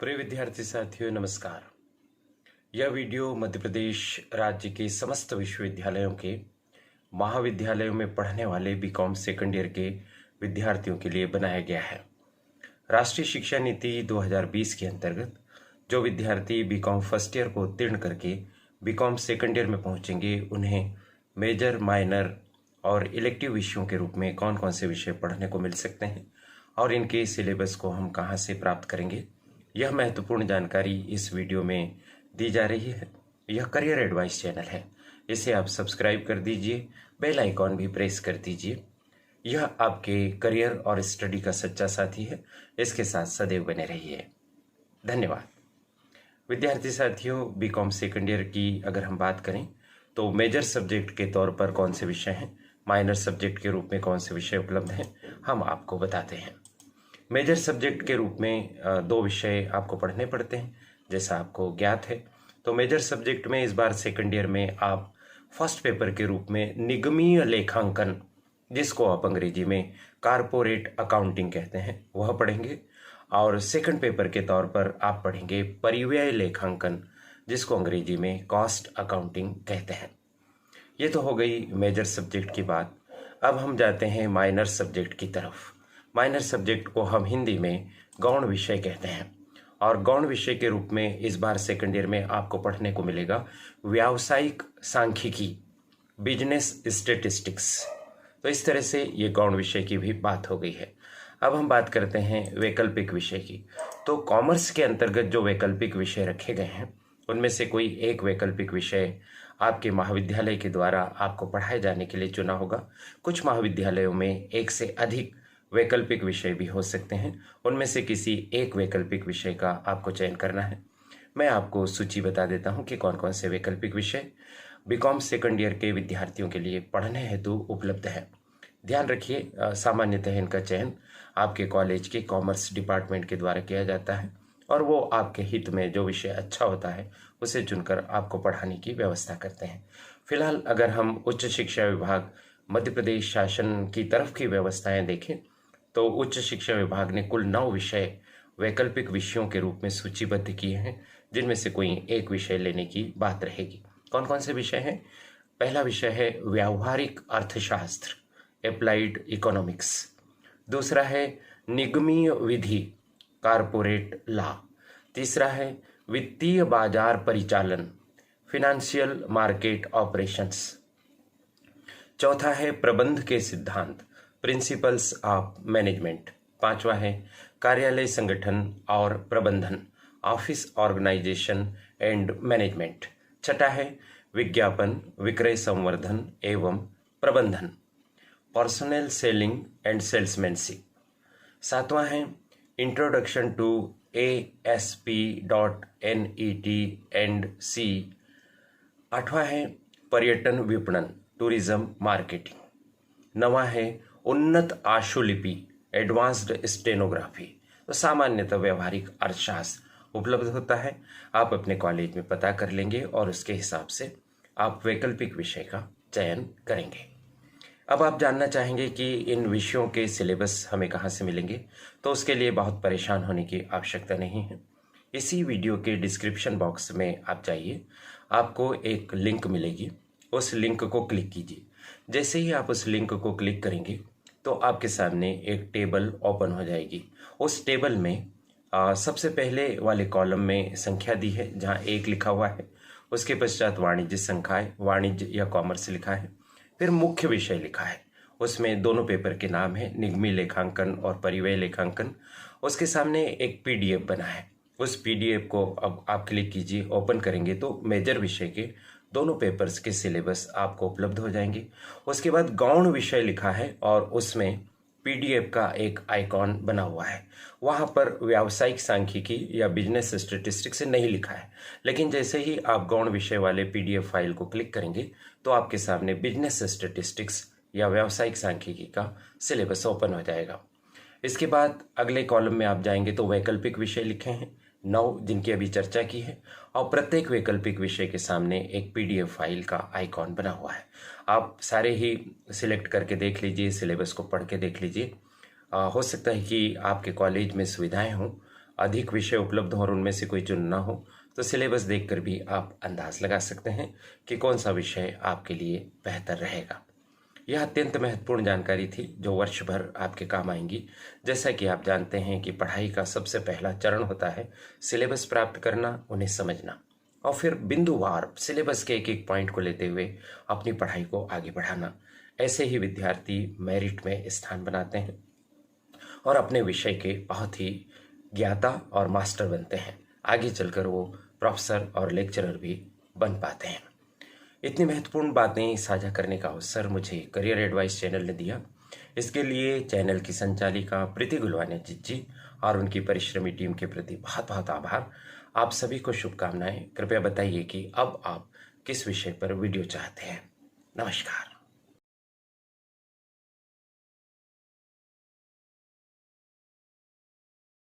प्रिय विद्यार्थी साथियों नमस्कार। यह वीडियो मध्य प्रदेश राज्य के समस्त विश्वविद्यालयों के महाविद्यालयों में पढ़ने वाले बीकॉम सेकंड ईयर के विद्यार्थियों के लिए बनाया गया है। राष्ट्रीय शिक्षा नीति 2020 के अंतर्गत जो विद्यार्थी बीकॉम फर्स्ट ईयर को उत्तीर्ण करके बीकॉम सेकंड ईयर में पहुंचेंगे उन्हें मेजर, माइनर और इलेक्टिव विषयों के रूप में कौन कौन से विषय पढ़ने को मिल सकते हैं और इनके सिलेबस को हम कहां से प्राप्त करेंगे, यह महत्वपूर्ण जानकारी इस वीडियो में दी जा रही है। यह करियर एडवाइस चैनल है, इसे आप सब्सक्राइब कर दीजिए, बेल आइकॉन भी प्रेस कर दीजिए। यह आपके करियर और स्टडी का सच्चा साथी है, इसके साथ सदैव बने रहिए। धन्यवाद। विद्यार्थी साथियों, बीकॉम सेकंड ईयर की अगर हम बात करें तो मेजर सब्जेक्ट के तौर पर कौन से विषय हैं, माइनर सब्जेक्ट के रूप में कौन से विषय उपलब्ध हैं, हम आपको बताते हैं। मेजर सब्जेक्ट के रूप में दो विषय आपको पढ़ने पड़ते हैं, जैसा आपको ज्ञात है। तो मेजर सब्जेक्ट में इस बार सेकंड ईयर में आप फर्स्ट पेपर के रूप में निगमीय लेखांकन, जिसको आप अंग्रेजी में कारपोरेट अकाउंटिंग कहते हैं, वह पढ़ेंगे। और सेकंड पेपर के तौर पर आप पढ़ेंगे परिव्यय लेखांकन, जिसको अंग्रेजी में कॉस्ट अकाउंटिंग कहते हैं। ये तो हो गई मेजर सब्जेक्ट की बात। अब हम जाते हैं माइनर सब्जेक्ट की तरफ। माइनर सब्जेक्ट को हम हिंदी में गौण विषय कहते हैं और गौण विषय के रूप में इस बार सेकंड ईयर में आपको पढ़ने को मिलेगा व्यावसायिक सांख्यिकी, बिजनेस स्टैटिस्टिक्स। तो इस तरह से ये गौण विषय की भी बात हो गई है। अब हम बात करते हैं वैकल्पिक विषय की। तो कॉमर्स के अंतर्गत जो वैकल्पिक विषय रखे गए हैं उनमें से कोई एक वैकल्पिक विषय आपके महाविद्यालय के द्वारा आपको पढ़ाए जाने के लिए चुना होगा। कुछ महाविद्यालयों में एक से अधिक वैकल्पिक विषय भी हो सकते हैं, उनमें से किसी एक वैकल्पिक विषय का आपको चयन करना है। मैं आपको सूची बता देता हूं कि कौन कौन से वैकल्पिक विषय बीकॉम सेकंड ईयर के विद्यार्थियों के लिए पढ़ने हेतु उपलब्ध है। ध्यान रखिए, सामान्यतः इनका चयन आपके कॉलेज के कॉमर्स डिपार्टमेंट के द्वारा किया जाता है और वो आपके हित में जो विषय अच्छा होता है उसे चुनकर आपको पढ़ाने की व्यवस्था करते हैं। फिलहाल अगर हम उच्च शिक्षा विभाग मध्य प्रदेश शासन की तरफ की व्यवस्थाएं देखें तो उच्च शिक्षा विभाग ने कुल 9 विषय वैकल्पिक विषयों के रूप में सूचीबद्ध किए हैं, जिनमें से कोई एक विषय लेने की बात रहेगी। कौन कौन से विषय हैं? पहला विषय है व्यावहारिक अर्थशास्त्र, एप्लाइड इकोनॉमिक्स। दूसरा है निगमीय विधि, कारपोरेट लॉ। तीसरा है वित्तीय बाजार परिचालन, फिनेंशियल मार्केट ऑपरेशंस। चौथा है प्रबंध के सिद्धांत, प्रिंसिपल्स ऑफ मैनेजमेंट। पांचवा है कार्यालय संगठन और प्रबंधन, ऑफिस ऑर्गेनाइजेशन एंड मैनेजमेंट। छठा है विज्ञापन, विक्रय संवर्धन एवं प्रबंधन, पर्सनल सेलिंग एंड सेल्समैनशिप। सातवां है introduction to ASP.NET and C। आठवां है पर्यटन विपणन, टूरिज्म मार्केटिंग। नवां है उन्नत आशुलिपि, एडवांस्ड स्टेनोग्राफी। तो सामान्यतः व्यवहारिक अर्थशास्त्र उपलब्ध होता है। आप अपने कॉलेज में पता कर लेंगे और उसके हिसाब से आप वैकल्पिक विषय का चयन करेंगे। अब आप जानना चाहेंगे कि इन विषयों के सिलेबस हमें कहाँ से मिलेंगे, तो उसके लिए बहुत परेशान होने की आवश्यकता नहीं है। इसी वीडियो के डिस्क्रिप्शन बॉक्स में आप जाइए, आपको एक लिंक मिलेगी, उस लिंक को क्लिक कीजिए। जैसे ही आप उस लिंक को क्लिक करेंगे तो आपके सामने एक टेबल ओपन हो जाएगी। उस टेबल में सबसे पहले वाले कॉलम में संख्या दी है जहां 1 लिखा हुआ है, उसके पश्चात वाणिज्य संकाय, वाणिज्य या कॉमर्स लिखा है, फिर मुख्य विषय लिखा है, उसमें दोनों पेपर के नाम है, निगमी लेखांकन और परिव्यय लेखांकन। उसके सामने एक PDF बना है, उस PDF को अब आप क्लिक कीजिए। ओपन करेंगे तो मेजर विषय के दोनों पेपर्स के सिलेबस आपको उपलब्ध हो जाएंगे। उसके बाद गौण विषय लिखा है और उसमें PDF का एक आइकॉन बना हुआ है, वहाँ पर व्यावसायिक सांख्यिकी या बिजनेस स्टैटिस्टिक्स नहीं लिखा है। लेकिन जैसे ही आप गौण विषय वाले PDF फाइल को क्लिक करेंगे तो आपके सामने बिजनेस स्टैटिस्टिक्स या व्यावसायिक सांख्यिकी का सिलेबस ओपन हो जाएगा। इसके बाद अगले कॉलम में आप जाएंगे तो वैकल्पिक विषय लिखे हैं 9, जिनकी अभी चर्चा की है, और प्रत्येक वैकल्पिक विषय के सामने एक PDF फाइल का आइकॉन बना हुआ है। आप सारे ही सिलेक्ट करके देख लीजिए, सिलेबस को पढ़ के देख लीजिए। हो सकता है कि आपके कॉलेज में सुविधाएं हों अधिक विषय उपलब्ध हो और उनमें से कोई चुनना हो तो सिलेबस देखकर भी आप अंदाज लगा सकते हैं कि कौन सा विषय आपके लिए बेहतर रहेगा। यह अत्यंत महत्वपूर्ण जानकारी थी जो वर्ष भर आपके काम आएंगी। जैसा कि आप जानते हैं कि पढ़ाई का सबसे पहला चरण होता है सिलेबस प्राप्त करना, उन्हें समझना और फिर बिंदुवार सिलेबस के एक एक पॉइंट को लेते हुए अपनी पढ़ाई को आगे बढ़ाना। ऐसे ही विद्यार्थी मेरिट में स्थान बनाते हैं और अपने विषय के बहुत ही ज्ञाता और मास्टर बनते हैं। आगे चलकर वो प्रोफेसर और लेक्चरर भी बन पाते हैं। इतनी महत्वपूर्ण बातें साझा करने का अवसर मुझे करियर एडवाइस चैनल ने दिया। इसके लिए चैनल की संचालिका प्रीति गुलवाने जी और उनकी परिश्रमी टीम के प्रति बहुत बहुत आभार। आप सभी को शुभकामनाएं। कृपया बताइए कि अब आप किस विषय पर वीडियो चाहते हैं। नमस्कार।